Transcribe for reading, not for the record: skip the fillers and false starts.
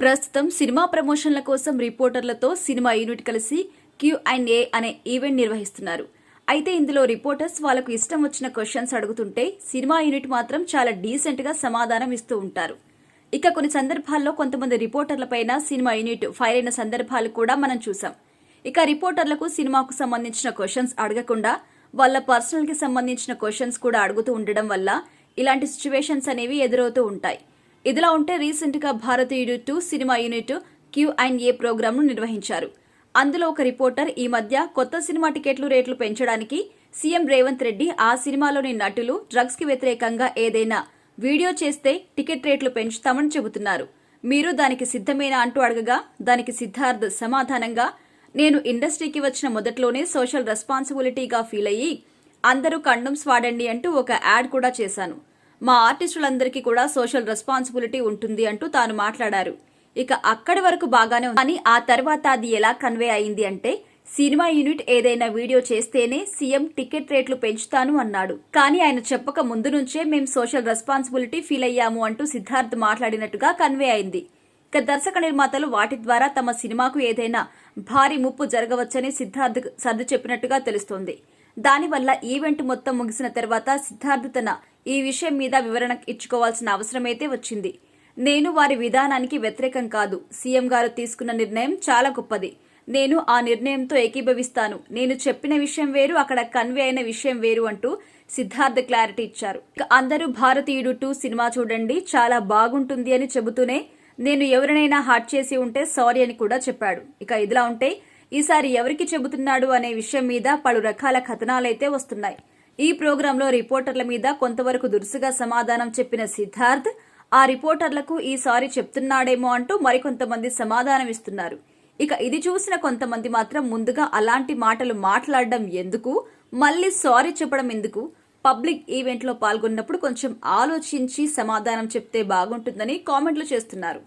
ప్రస్తుతం సినిమా ప్రమోషన్ల కోసం రిపోర్టర్లతో cinema unit కలిసి Q&A అనే ఈవెంట్ నిర్వహిస్తున్నారు. అయితే ఇందులో రిపోర్టర్స్ వాళ్లకు ఇష్టం వచ్చిన క్వశ్చన్స్ అడుగుతుంటే సినిమా యూనిట్ మాత్రం చాలా డీసెంట్ గా సమాధానం ఇస్తూ ఉంటారు. ఇక కొన్ని సందర్భాల్లో కొంతమంది రిపోర్టర్లపైన సినిమా యూనిట్ ఫైర్ అయిన సందర్భాలు కూడా మనం చూసాం. ఇక రిపోర్టర్లకు సినిమాకు సంబంధించిన క్వశ్చన్స్ అడగకుండా వాళ్ళ పర్సనల్ కి సంబంధించిన క్వశ్చన్స్ కూడా అడుగుతూ ఉండడం వల్ల ఇలాంటి సిచ్యువేషన్స్ అనేవి ఎదురవుతూ ఉంటాయి. ఇదిలా ఉంటే రీసెంట్ గా భారతీయుడు 2 సినిమా యూనిట్ Q&A ప్రోగ్రామ్ ను నిర్వహించారు. అందులో ఒక రిపోర్టర్ ఈ మధ్య కొత్త సినిమా టికెట్లు రేట్లు పెంచడానికి సీఎం రేవంత్ రెడ్డి ఆ సినిమాలోని నటులు డ్రగ్స్ కి వ్యతిరేకంగా ఏదైనా వీడియో చేస్తే టికెట్ రేట్లు పెంచుతామని చెబుతున్నారు. మీరు దానికి సిద్ధమేనా అంటూ అడగగా దానికి సిద్ధార్థ్ సమాధానంగా, నేను ఇండస్ట్రీకి వచ్చిన మొదట్లోనే సోషల్ రెస్పాన్సిబిలిటీగా ఫీల్ అయ్యి అందరూ కండోమ్స్ వాడండి అంటూ ఒక యాడ్ కూడా చేశాను. మా ఆర్టిస్టులందరికీ కూడా సోషల్ రెస్పాన్సిబిలిటీ ఉంటుంది అంటూ తాను మాట్లాడారు. ఇక అక్కడి వరకు బాగానే ఉంది, కానీ ఆ తర్వాత అది ఎలా కన్వే అయింది అంటే సినిమా యూనిట్ ఏదైనా వీడియో చేస్తేనే సీఎం టికెట్ రేట్లు పెంచుతాను అన్నాడు. కానీ ఆయన చెప్పక ముందు నుంచే మేం సోషల్ రెస్పాన్సిబిలిటీ ఫీల్ అయ్యాము అంటూ సిద్ధార్థ్ మాట్లాడినట్టుగా కన్వే అయింది. ఇక దర్శక నిర్మాతలు వాటి ద్వారా తమ సినిమాకు ఏదైనా భారీ ముప్పు జరగవచ్చని సిద్ధార్థ్ సర్ది చెప్పినట్టుగా తెలుస్తోంది. దానివల్ల ఈవెంట్ మొత్తం ముగిసిన తర్వాత సిద్ధార్థ్ తన ఈ విషయం మీద వివరణ ఇచ్చుకోవాల్సిన అవసరమైతే వచ్చింది. నేను వారి విధానానికి వ్యతిరేకం కాదు. సీఎం గారు తీసుకున్న నిర్ణయం చాలా గొప్పది. నేను ఆ నిర్ణయంతో ఏకీభవిస్తాను. నేను చెప్పిన విషయం వేరు, అక్కడ కన్వే అయిన విషయం వేరు అంటూ సిద్ధార్థ్ క్లారిటీ ఇచ్చారు. ఇక అందరూ భారతీయుడు 2 సినిమా చూడండి, చాలా బాగుంటుంది అని చెబుతూనే నేను ఎవరినైనా హర్ట్ చేసి ఉంటే సారీ అని కూడా చెప్పాడు. ఇక ఇదిలా ఉంటే ఈసారి ఎవరికి చెబుతున్నాడు అనే విషయం మీద పలు రకాల కథనాలైతే వస్తున్నాయి. ఈ ప్రోగ్రాంలో రిపోర్టర్ల మీద కొంతవరకు దురుసుగా సమాధానం చెప్పిన సిద్ధార్థ్ ఆ రిపోర్టర్లకు ఈసారి చెప్తున్నాడేమో అంటూ మరికొంతమంది సమాధానం ఇస్తున్నారు. ఇక ఇది చూసిన కొంతమంది మాత్రం ముందుగా అలాంటి మాటలు మాట్లాడడం ఎందుకు, మళ్ళీ సారీ చెప్పడం ఎందుకు, పబ్లిక్ ఈవెంట్లో పాల్గొన్నప్పుడు కొంచెం ఆలోచించి సమాధానం చెప్తే బాగుంటుందని కామెంట్లు చేస్తున్నారు.